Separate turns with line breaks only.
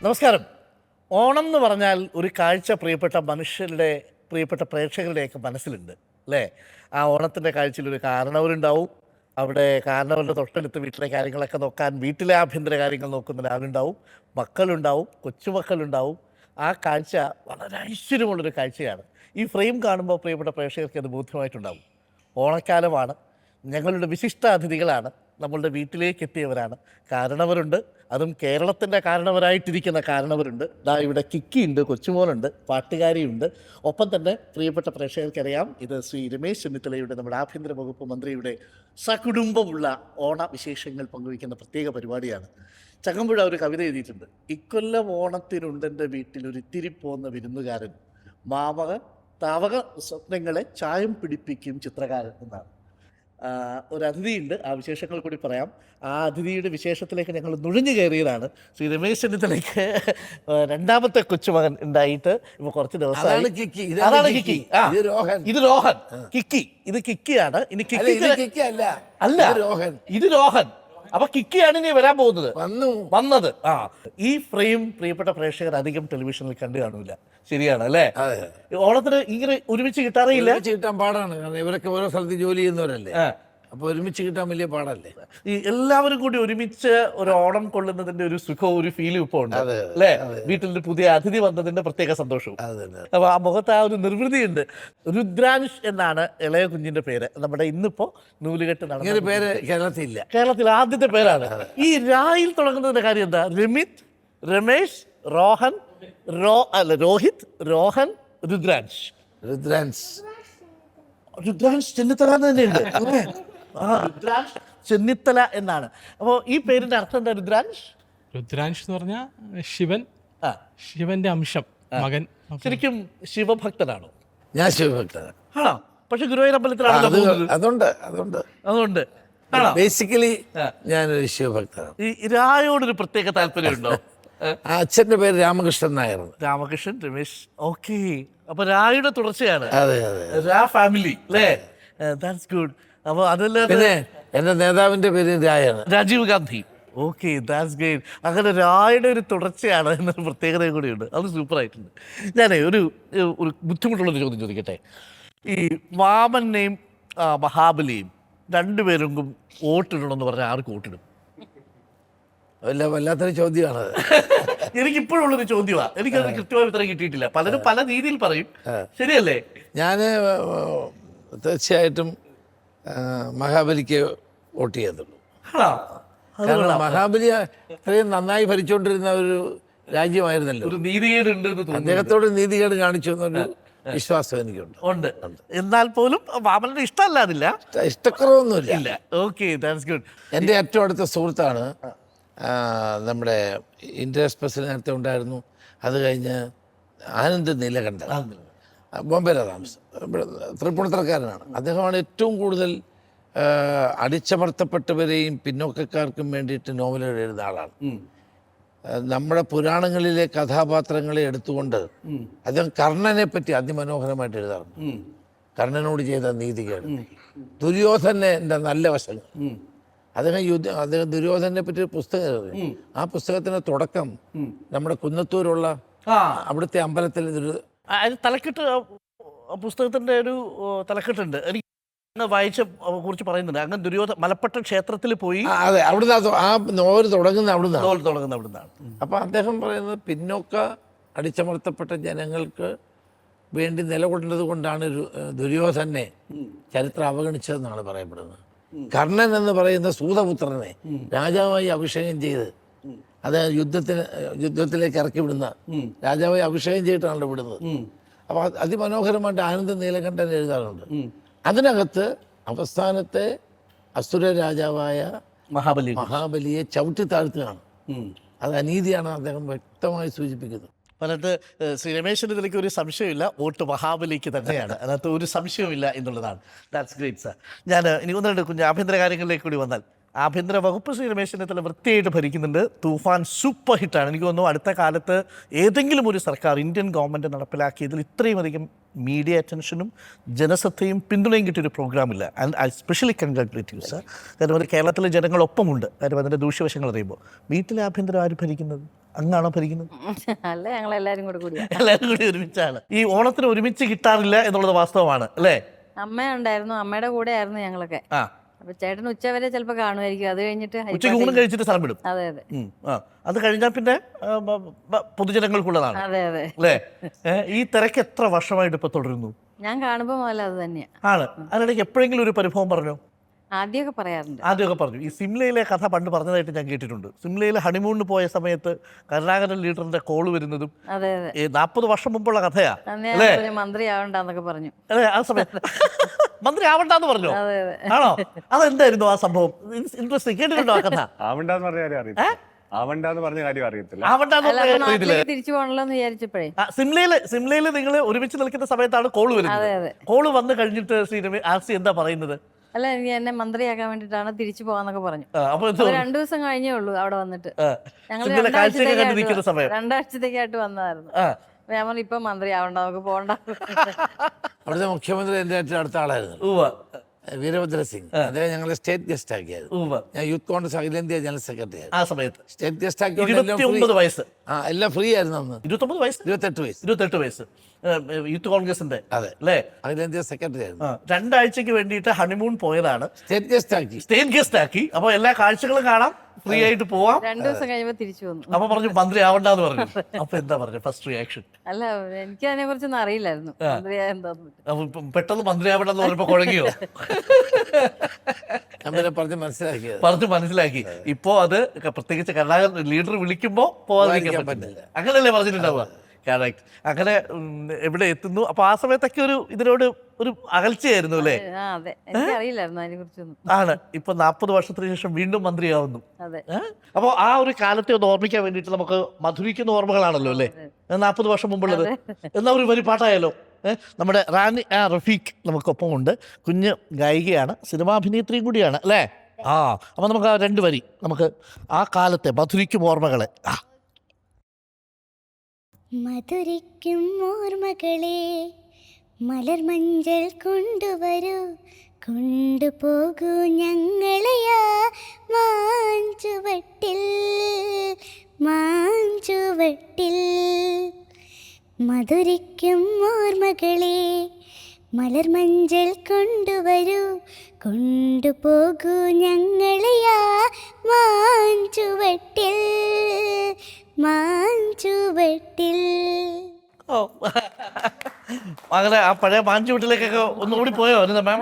നമസ്കാരം. ഓണം എന്ന് പറഞ്ഞാൽ ഒരു കാഴ്ച പ്രിയപ്പെട്ട മനുഷ്യരുടെ, പ്രിയപ്പെട്ട പ്രേക്ഷകരുടെയൊക്കെ മനസ്സിലുണ്ട് അല്ലേ? ആ ഓണത്തിൻ്റെ കാഴ്ചയിൽ ഒരു കാരണവരുണ്ടാവും. അവിടെ കാരണവരുടെ തൊട്ടടുത്ത് വീട്ടിലെ കാര്യങ്ങളൊക്കെ നോക്കാൻ, വീട്ടിലെ ആഭ്യന്തര കാര്യങ്ങൾ നോക്കുന്ന ഒരാളുണ്ടാവും, മക്കളുണ്ടാവും, കൊച്ചുമക്കളുണ്ടാവും. ആ കാഴ്ച വളരെ ഐശ്വര്യമുള്ളൊരു കാഴ്ചയാണ്. ഈ ഫ്രെയിം കാണുമ്പോൾ പ്രിയപ്പെട്ട പ്രേക്ഷകർക്ക് അത് ബോധ്യമായിട്ടുണ്ടാവും. ഓണക്കാലമാണ്, ഞങ്ങളുടെ വിശിഷ്ട അതിഥികളാണ്, നമ്മളുടെ വീട്ടിലേക്ക് എത്തിയവരാണ്. കാരണവരുണ്ട്, അതും കേരളത്തിൻ്റെ കാരണവരായിട്ടിരിക്കുന്ന കാരണവരുണ്ട്. ദാ ഇവിടെ കിക്കിയുണ്ട്, കൊച്ചുമോനുണ്ട്, പാട്ടുകാരിയുണ്ട്. ഒപ്പം തന്നെ പ്രിയപ്പെട്ട പ്രേക്ഷകർക്കറിയാം, ഇത് ശ്രീ രമേശ് ചെന്നിത്തലയുടെ, നമ്മുടെ ആഭ്യന്തര വകുപ്പ് മന്ത്രിയുടെ സകുടുംബമുള്ള ഓണ വിശേഷങ്ങൾ പങ്കുവയ്ക്കുന്ന പ്രത്യേക പരിപാടിയാണ്. ചങ്ങമ്പുഴ ഒരു കവിത എഴുതിയിട്ടുണ്ട്. ഇക്കൊല്ലം ഓണത്തിനുണ്ടെൻ്റെ വീട്ടിൽ ഒരു ഇത്തിരി പോന്ന വിരുന്നുകാരൻ, മാമക താവക സ്വപ്നങ്ങളെ ചായം പിടിപ്പിക്കും ചിത്രകാരൻ എന്നാണ്. ഒരു അതിഥിയുണ്ട്, ആ വിശേഷങ്ങൾ കൂടി പറയാം. ആ അതിഥിയുടെ വിശേഷത്തിലേക്ക് ഞങ്ങൾ നുഴഞ്ഞു കയറിയതാണ്. ശ്രീ രമേശ് ചെന്നിത്തലയ്ക്ക് രണ്ടാമത്തെ കൊച്ചുമകൻ ഉണ്ടായിട്ട് ഇപ്പോൾ കുറച്ച് ദിവസമായി. അതാണ് കിക്കി. ഇത് രോഹൻ. കിക്കി, ഇത് കിക്കിയാണ്. ഇനി കിക്കി അല്ല, ഇത് രോഹൻ. അപ്പൊ കിക്കിയാണ് ഇനി വരാൻ പോകുന്നത്, വന്നത്. ഈ ഫ്രെയിം പ്രിയപ്പെട്ട പ്രേക്ഷകർ അധികം ടെലിവിഷനിൽ കണ്ടു കാണൂല. ശരിയാണ് അല്ലേ? ഓണത്തിന് ഇങ്ങനെ ഒരുമിച്ച് കിട്ടാറില്ല.
കിട്ടാൻ പാടാണ്, കാരണം ഇവരൊക്കെ ഓരോ സ്ഥലത്ത് ജോലി ചെയ്യുന്നവരല്ലേ. അപ്പൊ ഒരുമിച്ച് കിട്ടാൻ വലിയ പാടല്ലേ.
ഈ എല്ലാവരും കൂടി ഒരുമിച്ച് ഒരു ഓണം കൊള്ളുന്നതിന്റെ ഒരു സുഖവും ഒരു ഫീലും ഇപ്പൊ ഉണ്ട് അല്ലേ? വീട്ടിൽ പുതിയ അതിഥി വന്നതിന്റെ പ്രത്യേക സന്തോഷവും. അപ്പൊ ആ മുഖത്ത് ആ ഒരു നിർവൃതിയുണ്ട്. രുദ്രാൻഷ് എന്നാണ് ഇളയ കുഞ്ഞിന്റെ പേര്. നമ്മുടെ ഇന്നിപ്പോ നൂലുകെട്ട് നടന്ന
പേര് കേരളത്തിലില്ല.
കേരളത്തിൽ ആദ്യത്തെ പേരാണ്. ഈ രായിൽ തുടങ്ങുന്നതിന്റെ കാര്യം എന്താ? രമിത്, രമേശ്, റോഹൻ, രോഹിത്, രോഹൻ, രുദ്രാൻഷ്. രുദ്രാൻഷ് ചെന്നിത്തല തന്നെയുണ്ട്. രുദ്രാൻഷ് ചെന്നിത്തല എന്നാണ്. അപ്പോൾ ഈ പേരിന്റെ അർത്ഥം എന്താ?
രുദ്രാൻഷ് എന്ന് പറഞ്ഞാൽ ശിവൻ, ശിവന്റെ അംശം, മകൻ.
ശരിക്കും
ശിവഭക്തനാണോ?
ഞാൻ ശിവഭക്തനാണ്.
ആണോ? പക്ഷെ ഗുരുവായൂർ അമ്പലത്തിലാണല്ലോ.
അതുകൊണ്ട് ബേസിക്കലി ഞാനൊരു ശിവഭക്തനാണ്.
ഈ രായോടൊരു പ്രത്യേക താല്പര്യമുണ്ടോ?
അച്ഛന്റെ പേര് രാമകൃഷ്ണൻ നായർ.
രാമകൃഷ്ണൻ, രമേശ്. ഓക്കെ, അപ്പൊ രായുടെ തുടർച്ചയാണ്.
അതെ,
രാ ഫാമിലി അല്ലേ? That's good. അപ്പൊ അതല്ലാതെ
എന്റെ നേതാവിന്റെ പേര് രായാണ്,
Rajiv Gandhi. Okay, that's great. അങ്ങനെ രായുടെ ഒരു തുടർച്ചയാണ് എന്നൊരു പ്രത്യേകത കൂടിയുണ്ട്. അത് സൂപ്പറായിട്ടുണ്ട്. ഞാനേ ഒരു ബുദ്ധിമുട്ടുള്ളൊരു ചോദ്യം ചോദിക്കട്ടെ. ഈ വാമനെയും മഹാബലിയും രണ്ടുപേരും വോട്ടിടണമെന്ന് പറഞ്ഞാൽ ആർക്ക് വോട്ടിടും?
വല്ലാത്തൊരു ചോദ്യമാണ്.
എനിക്കിപ്പോഴുള്ളൊരു ചോദ്യമാണ്. എനിക്കത് കൃത്യമായ ഉത്തരം കിട്ടിയിട്ടില്ല. പലരും പല രീതിയിൽ പറയും. ശരിയല്ലേ?
ഞാൻ തീർച്ചയായിട്ടും മഹാബലിക്ക് വോട്ട് ചെയ്യത്തുള്ളൂ. കാരണം മഹാബലി അത്രയും നന്നായി ഭരിച്ചുകൊണ്ടിരുന്ന ഒരു രാജ്യമായിരുന്നല്ലോ.
ഒരു നീതികേടുണ്ട്,
അദ്ദേഹത്തോട് നീതികേട് കാണിച്ചു എന്നൊരു വിശ്വാസം എനിക്കുണ്ട്.
എന്നാൽ പോലും വാമനന്റെ ഇഷ്ടമല്ലാതില്ല,
ഇഷ്ടക്കുറവൊന്നുമില്ല.
Okay, that's good.
എൻ്റെ ഏറ്റവും അടുത്ത സുഹൃത്താണ് നമ്മുടെ ഇന്ത്യ എക്സ്പ്രസ്സിൽ നേരത്തെ ഉണ്ടായിരുന്നു. അത് കഴിഞ്ഞ് ആനന്ദ് നീലകണ്ഠൻ, ബോംബെയിലാണ് താമസം, തൃപ്പൂണിത്തറക്കാരനാണ്. അദ്ദേഹമാണ് ഏറ്റവും കൂടുതൽ അടിച്ചമർത്തപ്പെട്ടവരെയും പിന്നോക്കക്കാർക്കും വേണ്ടിയിട്ട് നോവലുകൾ എഴുതുന്ന ആളാണ്. നമ്മുടെ പുരാണങ്ങളിലെ കഥാപാത്രങ്ങളെ എടുത്തുകൊണ്ട് അദ്ദേഹം കർണനെ പറ്റി അതിമനോഹരമായിട്ട് എഴുതാറുണ്ട്. കർണനോട് ചെയ്ത നീതികേട്, ദുര്യോധനൻ്റെ നല്ല വശങ്ങൾ. അദ്ദേഹം ദുര്യോധനെ പറ്റി ഒരു പുസ്തകം എഴുതി. ആ പുസ്തകത്തിന്റെ തുടക്കം നമ്മുടെ കുന്നത്തൂരുള്ള അവിടുത്തെ അമ്പലത്തിൽ
തലക്കെട്ട്, പുസ്തകത്തിന്റെ ഒരു തലക്കെട്ടുണ്ട്. എനിക്ക് വായിച്ച കുറിച്ച് പറയുന്നുണ്ട്. അങ്ങനെ ദുര്യോധന മലപ്പെട്ട ക്ഷേത്രത്തിൽ പോയി.
അതെ, അവിടുന്ന് ആ നോവൽ തുടങ്ങുന്ന
അവിടുന്നാണ്.
അപ്പൊ അദ്ദേഹം പറയുന്നത് പിന്നോക്ക അടിച്ചമർത്തപ്പെട്ട ജനങ്ങൾക്ക് വേണ്ടി നിലകൊണ്ടത് കൊണ്ടാണ് ദുര്യോധനെ ചരിത്രം അവഗണിച്ചതെന്നാണ് പറയപ്പെടുന്നത്. കർണൻ എന്ന് പറയുന്ന സൂതപുത്രനെ രാജാവായി അഭിഷേകം ചെയ്ത് അത് യുദ്ധത്തിലേക്ക് ഇറക്കി വിടുന്ന രാജാവായി അഭിഷേകം ചെയ്തിട്ടാണല്ലോ വിടുന്നത്. അപ്പൊ അതിമനോഹരമായിട്ട് ആനന്ദ് നീലകണ്ഠൻ എഴുതാറുണ്ട്. അതിനകത്ത് അവസാനത്തെ അസുര രാജാവായ മഹാബലിയെ ചവിട്ടി താഴ്ത്തുകയാണ്. അത് അനീതിയാണ് അദ്ദേഹം വ്യക്തമായി സൂചിപ്പിക്കുന്നത്.
അതിനകത്ത് ശ്രീ രമേശിൻ്റെ ഇതിലേക്ക് ഒരു സംശയമില്ല, വോട്ട് മഹാബലിക്ക് തന്നെയാണ്. അതിനകത്ത് ഒരു സംശയമില്ല എന്നുള്ളതാണ്. That's great sir. ഞാൻ ഇനി ഒന്ന് രണ്ട് കുഞ്ഞ് ആഭ്യന്തര കാര്യങ്ങളിലേക്ക് കൂടി വന്നാൽ, ആഭ്യന്തര വകുപ്പ് ശ്രീ രമേശ് ചെന്നിത്തല വൃത്തിയായിട്ട് ഭരിക്കുന്നുണ്ട്. തൂഫാൻ സൂപ്പർ ഹിറ്റാണ്. എനിക്ക് തോന്നുന്നു അടുത്ത കാലത്ത് ഏതെങ്കിലും ഒരു സർക്കാർ, ഇന്ത്യൻ ഗവൺമെൻറ് നടപ്പിലാക്കിയതിൽ ഇത്രയും അധികം മീഡിയ അറ്റൻഷനും ജനശ്രദ്ധയും പിന്തുണയും കിട്ടിയൊരു പ്രോഗ്രാമില്ല. And I specially congratulate you sir. കാരണം അത് കേരളത്തിലെ ജനങ്ങളൊപ്പമുണ്ട്. കാര്യം അതിൻ്റെ ദൂഷ്യവശങ്ങൾ അറിയുമ്പോൾ. വീട്ടിലെ ആഭ്യന്തരം ആര് ഭരിക്കുന്നത്? അങ്ങാണോ ഭരിക്കുന്നത്?
അല്ല, ഞങ്ങൾ എല്ലാരും കൂടെ കൂടിയാ.
എല്ലാവരും കൂടി ഒരുമിച്ചാണ്. ഈ ഓണത്തിന് ഒരുമിച്ച് കിട്ടാറില്ല എന്നുള്ളത് വാസ്തവമാണ് അല്ലേ?
അമ്മ ഉണ്ടായിരുന്നു, അമ്മയുടെ കൂടെ ആയിരുന്നു ഞങ്ങളൊക്കെ.
ആ,
അപ്പൊ ചേട്ടൻ ഉച്ചവരെ ചിലപ്പോ കാണുമായിരിക്കും. അത് കഴിഞ്ഞിട്ട്
ഉച്ചയ്ക്ക് ഊണും കഴിച്ചിട്ട് സ്ഥലം വിടും.
അതെ അതെ
ആ, അത് കഴിഞ്ഞാൽ പിന്നെ പൊതുജനങ്ങൾക്കുള്ളതാണ്
അതെ അതെ.
അല്ലേ? ഈ തിരക്ക് എത്ര വർഷമായിട്ട് ഇപ്പൊ തുടരുന്നു?
ഞാൻ കാണുമ്പോ മുതൽ അത് തന്നെയാ.
ആണ്. അതിനിടയ്ക്ക് എപ്പോഴെങ്കിലും ഒരു പരിഭവം പറഞ്ഞോ?
ആദ്യമൊക്കെ പറയാറുണ്ട്.
ആദ്യമൊക്കെ പറഞ്ഞു. ഈ സിംലയിലെ കഥ പണ്ട് പറഞ്ഞതായിട്ട് ഞാൻ കേട്ടിട്ടുണ്ട്. സിംലയിൽ ഹണിമൂണിന് പോയ സമയത്ത് കരുണാകരൻ ലീഡറിന്റെ കോള് വരുന്നതും
അതെ അതെ.
40 വർഷം മുമ്പുള്ള കഥയാ
അന്ന് ഞാൻ
അല്ലേ?
പറഞ്ഞു മന്ത്രി ആവണ്ടെന്നൊക്കെ പറഞ്ഞു.
അല്ലേ? ആ സമയത്ത് മന്ത്രി ആവണ്ടെന്ന് പറഞ്ഞോ?
അതെ അതെ.
ആണോ? അതെന്തായിരുന്നു ആ സംഭവം? ഇൻട്രസ്റ്റിംഗ്. കേട്ടിട്ടുണ്ടോ ആ കഥ?
ആവണ്ടെന്ന് പറഞ്ഞ കാര്യം അറിയത്തില്ല. ആവണ്ടെന്ന് പറഞ്ഞ കാര്യം അറിയത്തില്ല.
ആവണ്ടെന്ന്
അല്ല, അപ്പൊ
പറഞ്ഞ ഇതില്
നാട്ടിലേക്ക് തിരിച്ചു പോകണല്ലോ എന്ന് വിചാരിച്ചപ്പോഴേ.
സിംലയില് നിങ്ങൾ ഒരുമിച്ച് നിൽക്കുന്ന സമയത്താണ് കോള്
അതെ
വരുന്നത്.
അതെ.
കോള് വന്ന് കഴിഞ്ഞിട്ട് ശ്രീരമി ആർസി എന്താ പറയുന്നത്?
അല്ല, എനിക്ക് എന്നെ മന്ത്രിയാക്കാൻ വേണ്ടിട്ടാണ് തിരിച്ചു പോകാന്നൊക്കെ പറഞ്ഞു.
അപ്പൊ
അപ്പൊ 2 ദിവസം കഴിഞ്ഞേ ഉള്ളൂ അവിടെ വന്നിട്ട്. ഞങ്ങൾ
സിംലയിലെ കാഴ്ചയൊക്കെ കണ്ടിരിക്കുന്ന സമയം.
രണ്ടാഴ്ചത്തേക്കായിട്ട് വന്നതായിരുന്നു.
ആ,
അപ്പൊ ഞാൻ പറഞ്ഞു ഇപ്പൊ മന്ത്രി ആവണ്ട, നമുക്ക് പോകണ്ട.
അവിടുത്തെ മുഖ്യമന്ത്രി എൻ്റെ ഏറ്റവും അടുത്ത ആളായിരുന്നു,
ഉവ്വ,
വീരഭദ്ര സിംഗ്. അദ്ദേഹം ഞങ്ങളെ സ്റ്റേറ്റ് ഗസ്റ്റ് ആക്കിയായിരുന്നു.
ഉവ്വ.
ഞാൻ യൂത്ത് കോൺഗ്രസ് അഖിലേന്ത്യാ ജനറൽ സെക്രട്ടറി ആയിരുന്നു.
ആ സമയത്ത്
സ്റ്റേറ്റ് ഗസ്റ്റ് ആക്കിയോണ്ട്
29 വയസ്സ്.
എല്ലാം ഫ്രീ ആയിരുന്നു അന്ന്.
29 വയസ്സ്
28 വയസ്സ്
28 വയസ്സ് യൂത്ത് കോൺഗ്രസിന്റെ.
അതെ.
അല്ലേ?
അഖിലേന്ത്യാ സെക്രട്ടറി ആയിരുന്നു.
2 ആഴ്ചക്ക് വേണ്ടിയിട്ട് ഹണിമൂൺ പോയതാണ്.
സ്റ്റേറ്റ് ഗസ്റ്റ് ആക്കി.
സ്റ്റേറ്റ് ഗസ്റ്റ് ആക്കി. അപ്പൊ എല്ലാ കാഴ്ചകളും കാണാം, ഫ്രീ ആയിട്ട് പോവാം.
2 ദിവസം കഴിയുമ്പോ തിരിച്ചു വന്നു.
അപ്പൊ പറഞ്ഞു മന്ത്രി ആവണ്ടെന്ന് പറഞ്ഞു. അപ്പൊ എന്താ പറഞ്ഞു ഫസ്റ്റ് റിയാക്ഷൻ?
അല്ല, എനിക്ക് അതിനെ കുറിച്ചൊന്നും അറിയില്ലായിരുന്നു മന്ത്രിയായ എന്താന്ന്.
അപ്പൊ പെട്ടെന്ന് മന്ത്രി ആവണ്ടെന്ന് പറഞ്ഞപ്പോ കുഴങ്ങിയോ?
നമ്മളെ പറഞ്ഞ് മനസ്സിലാക്കിയത്.
പറഞ്ഞു മനസ്സിലാക്കി. ഇപ്പോ അത് പ്രത്യേകിച്ച് കരുണാകരൻ ലീഡർ വിളിക്കുമ്പോ പോവാതിരിക്കാൻ
പോവാതിരിക്കാൻ
പറ്റില്ല. അങ്ങനെയല്ലേ പറഞ്ഞിട്ടുണ്ടാവുക? കറക്റ്റ്. അങ്ങനെ എവിടെ എത്തുന്നു. അപ്പൊ ആ സമയത്തൊക്കെ ഇതിനോട് ഒരു അകൽച്ചയായിരുന്നു അല്ലേ?
ആ അതെ, എനിക്ക് അറിയില്ലായിരുന്നു അതിനെ കുറിച്ചൊന്നും.
ആണ്. ഇപ്പൊ 40 വർഷത്തിന് ശേഷം വീണ്ടും മന്ത്രിയാവുന്നു.
അതെ.
അപ്പോൾ ആ ഒരു കാലത്തെ ഒന്ന് ഓർമ്മിക്കാൻ വേണ്ടിയിട്ട് നമുക്ക് മധുരിക്കുന്ന ഓർമ്മകളാണല്ലോ അല്ലേ 40 വർഷം മുമ്പുള്ളത്. എന്നാ ഒരു വരി പാട്ടായാലോ? നമ്മുടെ റാണി റഫീഖ് നമുക്കൊപ്പം ഉണ്ട്. കുഞ്ഞ് ഗായികയാണ്, സിനിമാഭിനേത്രിയും കൂടിയാണ് അല്ലേ? ആ, അപ്പൊ നമുക്ക് ആ 2 വരി നമുക്ക് ആ കാലത്തെ മധുരിക്കും ഓർമ്മകളെ.
മധുരിക്കും ഓർമ്മകളെ മലർമഞ്ചൽ കൊണ്ടുവരൂ, കൊണ്ടുപോകൂ ഞങ്ങളെയാ മാഞ്ചുവട്ടിൽ മാഞ്ചുവട്ടിൽ. മധുരിക്കും ഓർമ്മകളെ മലർമഞ്ചൽ കൊണ്ടുവരൂ, കൊണ്ടുപോകൂ ഞങ്ങളെയാ മാഞ്ചുവട്ടിൽ മാഞ്ചുവട്ടിൽ.
ഓ, അങ്ങനെ ആ പഴയ മാഞ്ചു വീട്ടിലേക്കൊക്കെ ഒന്നുകൂടി പോയോ അനിത മാം?